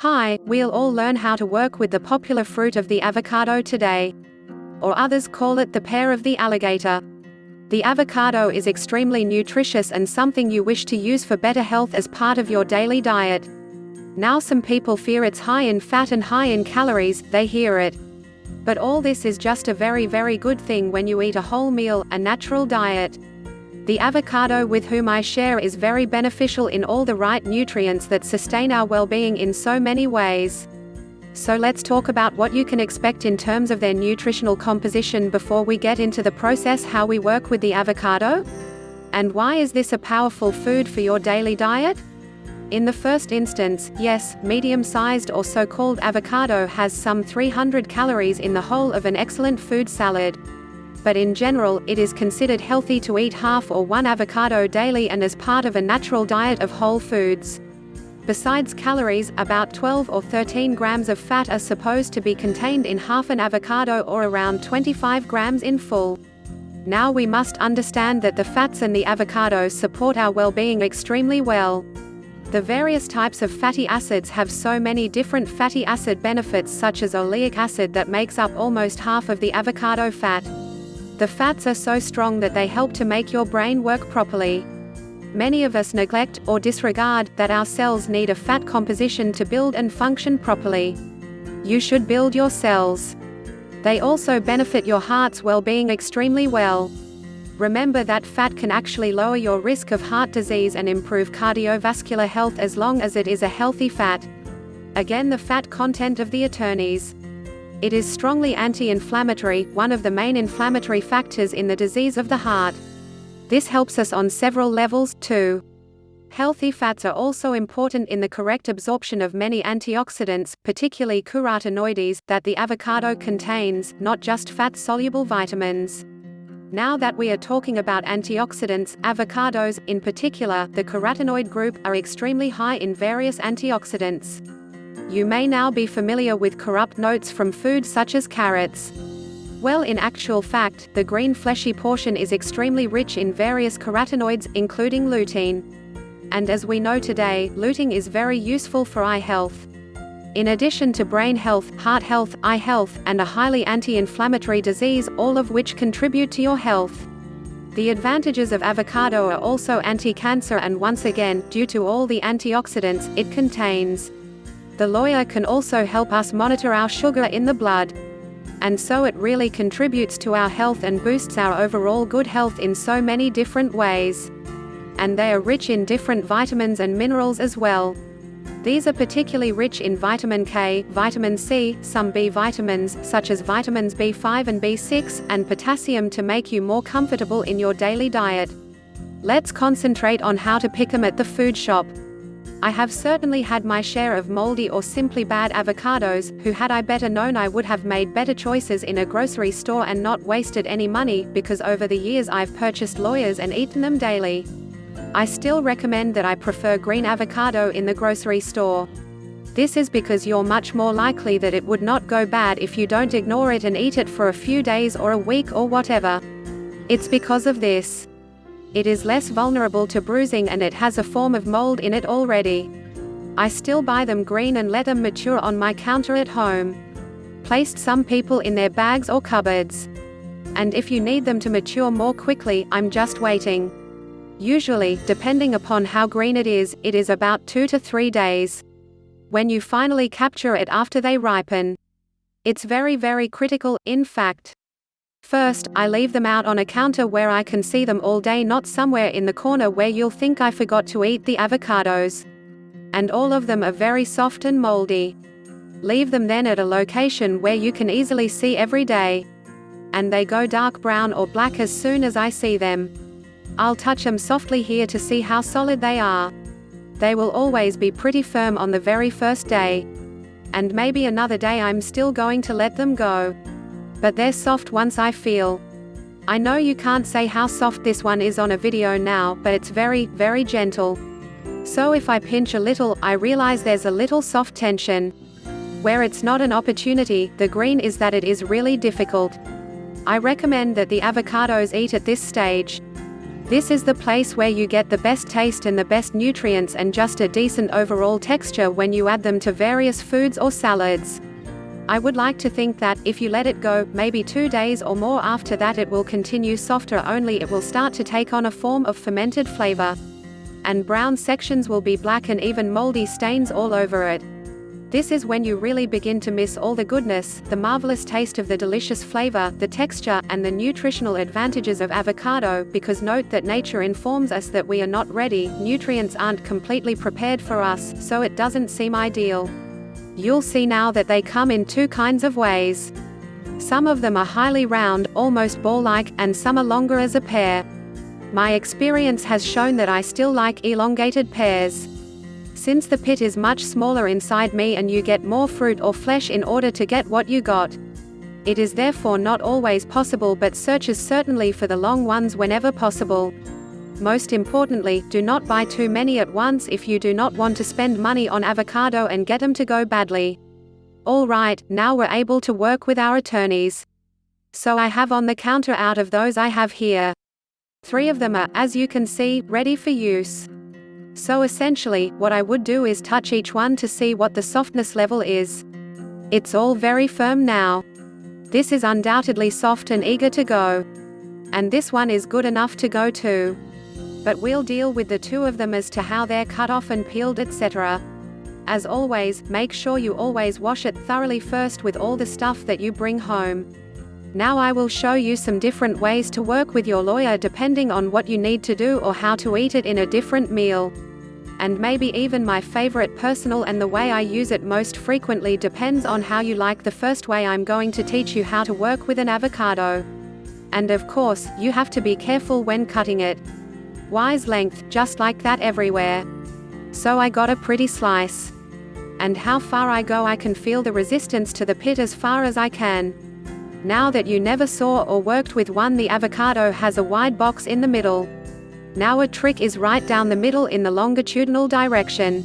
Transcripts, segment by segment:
Hi, we'll all learn how to work with the popular fruit of the avocado today. Or others call it the pear of the alligator. The avocado is extremely nutritious and something you wish to use for better health as part of your daily diet. Now some people fear it's high in fat and high in calories, they hear it. But all this is just a very good thing when you eat a whole meal, a natural diet. The avocado with whom I share is very beneficial in all the right nutrients that sustain our well-being in so many ways. So let's talk about what you can expect in terms of their nutritional composition before we get into the process how we work with the avocado. And why is this a powerful food for your daily diet? In the first instance, yes, medium-sized or so-called avocado has some 300 calories in the whole of an excellent food salad. But in general, it is considered healthy to eat half or one avocado daily and as part of a natural diet of whole foods. Besides calories, about 12 or 13 grams of fat are supposed to be contained in half an avocado or around 25 grams in full. Now we must understand that the fats in the avocado support our well-being extremely well. The various types of fatty acids have so many different fatty acid benefits such as oleic acid that makes up almost half of the avocado fat. The fats are so strong that they help to make your brain work properly. Many of us neglect, or disregard, that our cells need a fat composition to build and function properly. You should build your cells. They also benefit your heart's well-being extremely well. Remember that fat can actually lower your risk of heart disease and improve cardiovascular health as long as it is a healthy fat. Again, the fat content of the attorneys. It is strongly anti-inflammatory, one of the main inflammatory factors in the disease of the heart. This helps us on several levels, too. Healthy fats are also important in the correct absorption of many antioxidants, particularly carotenoids, that the avocado contains, not just fat-soluble vitamins. Now that we are talking about antioxidants, avocados, in particular, the carotenoid group, are extremely high in various antioxidants. You may now be familiar with corrupt notes from foods such as carrots. Well, in actual fact, the green fleshy portion is extremely rich in various carotenoids, including lutein. And as we know today, lutein is very useful for eye health. In addition to brain health, heart health, eye health, and a highly anti-inflammatory disease, all of which contribute to your health. The advantages of avocado are also anti-cancer and once again, due to all the antioxidants it contains. The lawyer can also help us monitor our sugar in the blood. And so it really contributes to our health and boosts our overall good health in so many different ways. And they are rich in different vitamins and minerals as well. These are particularly rich in vitamin K, vitamin C, some B vitamins, such as vitamins B5 and B6, and potassium to make you more comfortable in your daily diet. Let's concentrate on how to pick them at the food shop. I have certainly had my share of moldy or simply bad avocados, who had I better known I would have made better choices in a grocery store and not wasted any money, because over the years I've purchased lawyers and eaten them daily. I still recommend that I prefer green avocado in the grocery store. This is because you're much more likely that it would not go bad if you don't ignore it and eat it for a few days or a week or whatever. It's because of this. It is less vulnerable to bruising and it has a form of mold in it already. I still buy them green and let them mature on my counter at home. Placed some people in their bags or cupboards. And if you need them to mature more quickly, I'm just waiting. Usually, depending upon how green it is about 2 to 3 days. When you finally capture it after they ripen. It's very critical, in fact. First, I leave them out on a counter where I can see them all day, not somewhere in the corner where you'll think I forgot to eat the avocados. And all of them are very soft and moldy. Leave them then at a location where you can easily see every day. And they go dark brown or black as soon as I see them. I'll touch them softly here to see how solid they are. They will always be pretty firm on the very first day. And maybe another day I'm still going to let them go. But they're soft once I feel. I know you can't say how soft this one is on a video now, but it's very gentle. So if I pinch a little, I realize there's a little soft tension. Where it's not an opportunity, the green is that it is really difficult. I recommend that the avocados eat at this stage. This is the place where you get the best taste and the best nutrients and just a decent overall texture when you add them to various foods or salads. I would like to think that, if you let it go, maybe 2 days or more after that, it will continue softer, only it will start to take on a form of fermented flavor. And brown sections will be black and even moldy stains all over it. This is when you really begin to miss all the goodness, the marvelous taste of the delicious flavor, the texture, and the nutritional advantages of avocado, because note that nature informs us that we are not ready, nutrients aren't completely prepared for us, so it doesn't seem ideal. You'll see now that they come in 2 kinds of ways. Some of them are highly round, almost ball-like, and some are longer as a pear. My experience has shown that I still like elongated pears. Since the pit is much smaller inside me and you get more fruit or flesh in order to get what you got. It is therefore not always possible, but searches certainly for the long ones whenever possible. Most importantly, do not buy too many at once if you do not want to spend money on avocado and get them to go badly. Alright, now we're able to work with our attorneys. So I have on the counter, out of those I have here, 3 of them are, as you can see, ready for use. So essentially, what I would do is touch each one to see what the softness level is. It's all very firm now. This is undoubtedly soft and eager to go. And this one is good enough to go too. But we'll deal with the 2 of them as to how they're cut off and peeled, etc. As always, make sure you always wash it thoroughly first with all the stuff that you bring home. Now I will show you some different ways to work with your lawyer depending on what you need to do or how to eat it in a different meal. And maybe even my favorite personal and the way I use it most frequently depends on how you like. The first way I'm going to teach you how to work with an avocado. And of course, you have to be careful when cutting it. Wise length, just like that everywhere. So I got a pretty slice. And how far I go, I can feel the resistance to the pit as far as I can. Now that you never saw or worked with one, the avocado has a wide box in the middle. Now a trick is right down the middle in the longitudinal direction.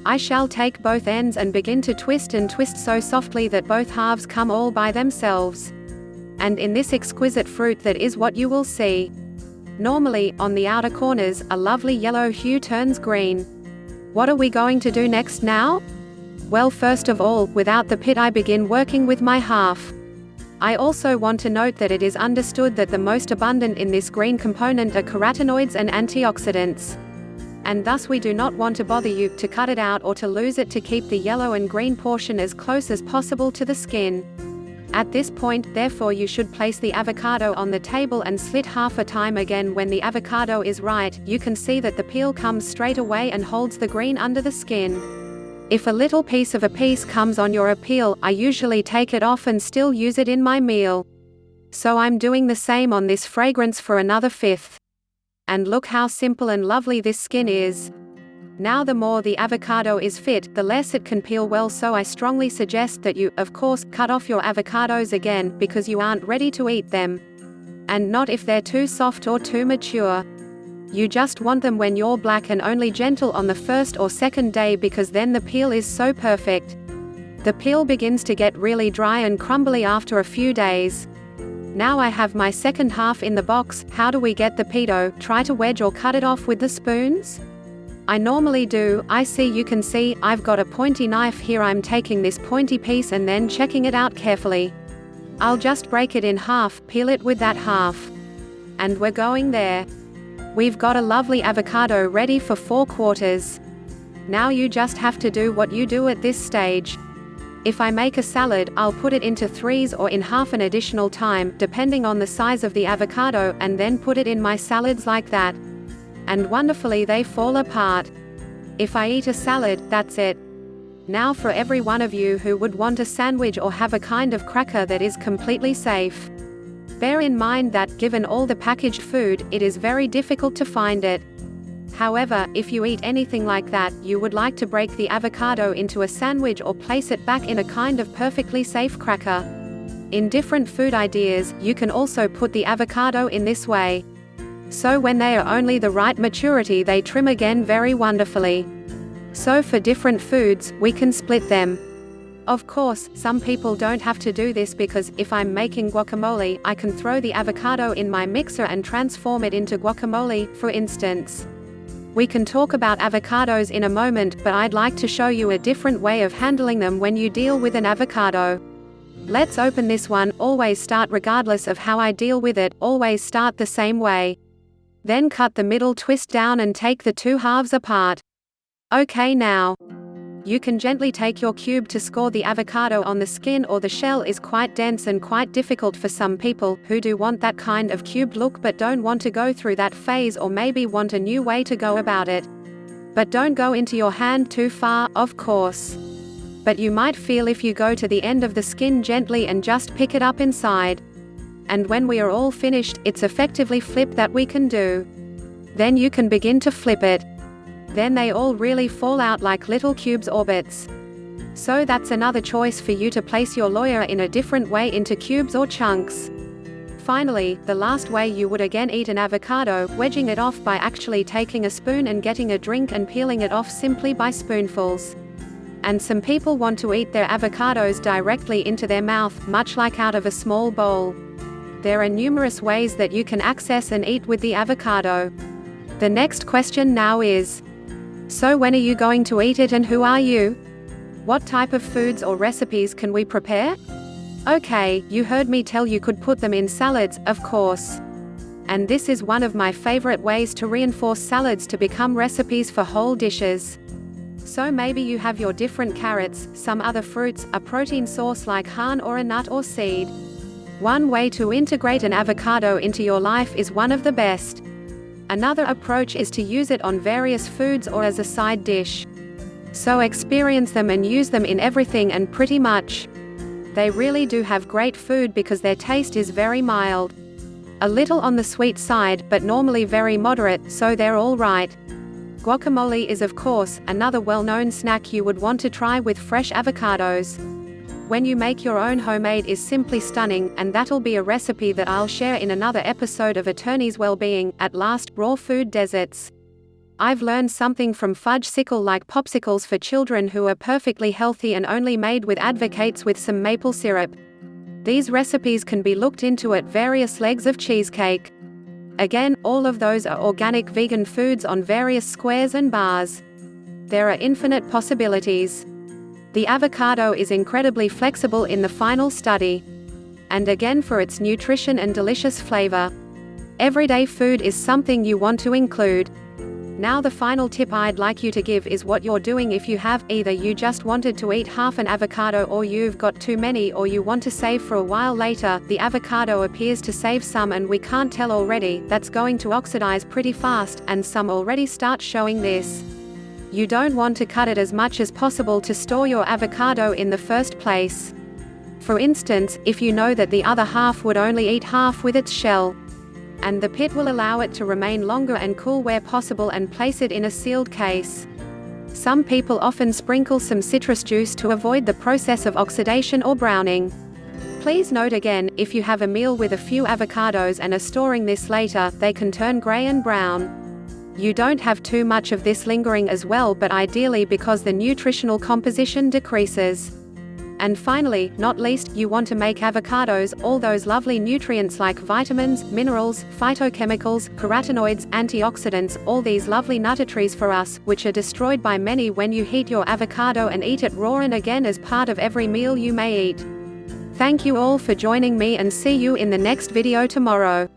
I shall take both ends and begin to twist and twist so softly that both halves come all by themselves. And in this exquisite fruit, that is what you will see. Normally, on the outer corners, a lovely yellow hue turns green. What are we going to do next now? Well, first of all, without the pit, I begin working with my half. I also want to note that it is understood that the most abundant in this green component are carotenoids and antioxidants. And thus we do not want to bother you to cut it out or to lose it, to keep the yellow and green portion as close as possible to the skin. At this point, therefore, you should place the avocado on the table and slit half a time. Again, when the avocado is right, you can see that the peel comes straight away and holds the green under the skin. If a little piece of a piece comes on your peel, I usually take it off and still use it in my meal. So I'm doing the same on this fragrance for another 1/5. And look how simple and lovely this skin is. Now the more the avocado is fit, the less it can peel well, so I strongly suggest that you, of course, cut off your avocados again, because you aren't ready to eat them. And not if they're too soft or too mature. You just want them when you're black, and only gentle on the 1st or 2nd day, because then the peel is so perfect. The peel begins to get really dry and crumbly after a few days. Now I have my second half in the box. How do we get the pedo? Try to wedge or cut it off with the spoons? I normally do. You can see, I've got a pointy knife here. I'm taking this pointy piece and then checking it out carefully. I'll just break it in half, peel it with that half. And we're going there. We've got a lovely avocado ready for 4/4. Now you just have to do what you do at this stage. If I make a salad, I'll put it into 3s or in half an additional time, depending on the size of the avocado, and then put it in my salads like that. And wonderfully they fall apart. If I eat a salad, that's it. Now for every one of you who would want a sandwich or have a kind of cracker that is completely safe. Bear in mind that, given all the packaged food, it is very difficult to find it. However, if you eat anything like that, you would like to break the avocado into a sandwich or place it back in a kind of perfectly safe cracker. In different food ideas, you can also put the avocado in this way. So when they are only the right maturity, they trim again very wonderfully. So for different foods, we can split them. Of course, some people don't have to do this because, if I'm making guacamole, I can throw the avocado in my mixer and transform it into guacamole, for instance. We can talk about avocados in a moment, but I'd like to show you a different way of handling them when you deal with an avocado. Let's open this one. Always start regardless of how I deal with it, always start the same way. Then cut the middle twist down and take the two halves apart. Okay, now you can gently take your cube to score the avocado on the skin, or the shell is quite dense and quite difficult for some people, who do want that kind of cubed look but don't want to go through that phase, or maybe want a new way to go about it. But don't go into your hand too far, of course. But you might feel if you go to the end of the skin gently and just pick it up inside. And when we are all finished, it's effectively flip that we can do. Then you can begin to flip it. Then they all really fall out like little cubes orbits. So that's another choice for you to place your lawyer in a different way, into cubes or chunks. Finally, the last way you would again eat an avocado, wedging it off by actually taking a spoon and getting a drink and peeling it off simply by spoonfuls. And some people want to eat their avocados directly into their mouth, much like out of a small bowl. There are numerous ways that you can access and eat with the avocado. The next question now is, so when are you going to eat it and who are you? What type of foods or recipes can we prepare? Okay, you heard me tell you could put them in salads, of course. And this is one of my favorite ways to reinforce salads to become recipes for whole dishes. So maybe you have your different carrots, some other fruits, a protein source like han or a nut or seed. One way to integrate an avocado into your life is one of the best. Another approach is to use it on various foods or as a side dish. So experience them and use them in everything and pretty much. They really do have great food because their taste is very mild. A little on the sweet side, but normally very moderate, so they're all right. Guacamole is of course another well-known snack you would want to try with fresh avocados. When you make your own, homemade is simply stunning, and that'll be a recipe that I'll share in another episode of Attorney's Wellbeing. At last, raw food deserts. I've learned something from fudge-sicle like popsicles for children who are perfectly healthy and only made with advocates with some maple syrup. These recipes can be looked into at various legs of cheesecake. Again, all of those are organic vegan foods on various squares and bars. There are infinite possibilities. The avocado is incredibly flexible in the final study. And again, for its nutrition and delicious flavor. Everyday food is something you want to include. Now the final tip I'd like you to give is what you're doing if you have, either you just wanted to eat half an avocado, or you've got too many, or you want to save for a while later. The avocado appears to save some, and we can't tell already, that's going to oxidize pretty fast, and some already start showing this. You don't want to cut it as much as possible to store your avocado in the first place. For instance, if you know that the other half would only eat half with its shell. And the pit will allow it to remain longer and cool where possible, and place it in a sealed case. Some people often sprinkle some citrus juice to avoid the process of oxidation or browning. Please note again, if you have a meal with a few avocados and are storing this later, they can turn gray and brown. You don't have too much of this lingering as well, but ideally, because the nutritional composition decreases. And finally, not least, you want to make avocados, all those lovely nutrients like vitamins, minerals, phytochemicals, carotenoids, antioxidants, all these lovely nutritious for us, which are destroyed by many when you heat your avocado and eat it raw, and again as part of every meal you may eat. Thank you all for joining me, and see you in the next video tomorrow.